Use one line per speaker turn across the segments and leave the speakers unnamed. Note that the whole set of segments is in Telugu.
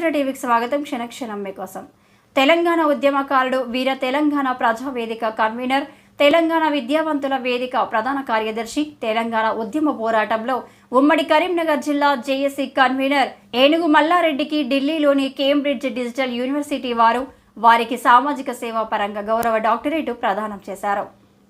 వసుంధర టీవీకి స్వాగతం. క్షణక్షణం మీకోసం. తెలంగాణ ఉద్యమకారుడు, వీర తెలంగాణ ప్రజావేదిక కన్వీనర్, తెలంగాణ విద్యావంతుల వేదిక ప్రధాన కార్యదర్శి, తెలంగాణ ఉద్యమ పోరాటంలో ఉమ్మడి కరీంనగర్ జిల్లా జేఏసీ కన్వీనర్ ఏనుగు మల్లారెడ్డికి ఢిల్లీలోని కేంబ్రిడ్జ్ డిజిటల్ యూనివర్సిటీ వారికి సామాజిక సేవ పరంగా గౌరవ డాక్టరేట్ ప్రదానం చేశారు.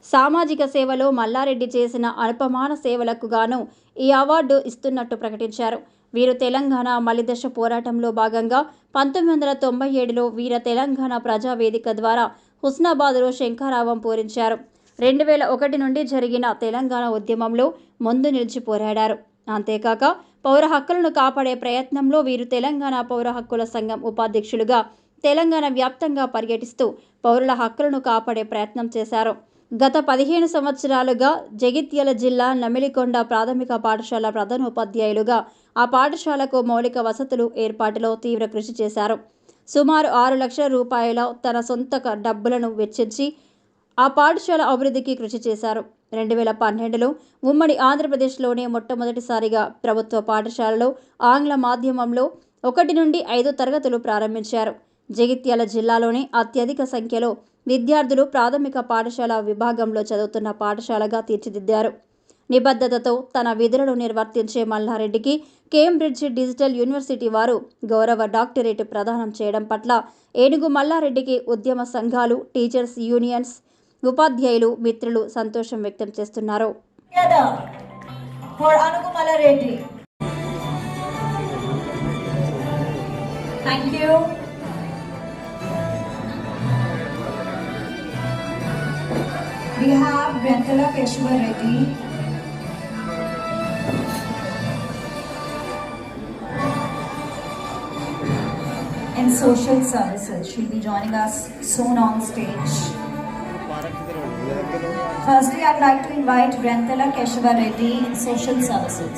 సామాజిక సేవలో మల్లారెడ్డి చేసిన అల్పమాన సేవలకు గాను ఈ అవార్డు ఇస్తున్నట్టు ప్రకటించారు. వీరు తెలంగాణ మలిదశ పోరాటంలో భాగంగా 1997లో వీర తెలంగాణ ప్రజావేదిక ద్వారా హుస్నాబాద్లో శంఖారావం పూరించారు. 2001 నుండి జరిగిన తెలంగాణ ఉద్యమంలో ముందు నిలిచి పోరాడారు. అంతేకాక పౌర హక్కులను కాపాడే ప్రయత్నంలో వీరు తెలంగాణ పౌర హక్కుల సంఘం ఉపాధ్యక్షులుగా తెలంగాణ వ్యాప్తంగా పర్యటిస్తూ పౌరుల హక్కులను కాపాడే ప్రయత్నం చేశారు. గత 15 సంవత్సరాలుగా జగిత్యాల జిల్లా నమిలికొండ ప్రాథమిక పాఠశాల ప్రధానోపాధ్యాయులుగా ఆ పాఠశాలకు మౌలిక వసతులు ఏర్పాటులో తీవ్ర కృషి చేశారు. సుమారు 6 లక్షల రూపాయల తన సొంత డబ్బులను వెచ్చించి ఆ పాఠశాల అభివృద్ధికి కృషి చేశారు. 2012లో ఉమ్మడి ఆంధ్రప్రదేశ్లోనే మొట్టమొదటిసారిగా ప్రభుత్వ పాఠశాలలో ఆంగ్ల మాధ్యమంలో 1 నుండి 5 తరగతులు ప్రారంభించారు. జగిత్యాల జిల్లాలోనే అత్యధిక సంఖ్యలో విద్యార్థులు ప్రాథమిక పాఠశాల విభాగంలో చదువుతున్న పాఠశాలగా తీర్చిదిద్దారు. నిబద్ధతతో తన విధులను నిర్వర్తించే మల్లారెడ్డికి కేంబ్రిడ్జ్ డిజిటల్ యూనివర్సిటీ వారు గౌరవ డాక్టరేట్ ప్రదానం చేయడం పట్ల ఏనుగు మల్లారెడ్డికి ఉద్యమ సంఘాలు, టీచర్స్ యూనియన్స్, ఉపాధ్యాయులు, మిత్రులు సంతోషం వ్యక్తం చేస్తున్నారు.
We have Vrenthala Keshava Reddy, in social services. She'll be joining us soon on stage. Firstly, I'd like to invite Vrenthala Keshava Reddy, social services.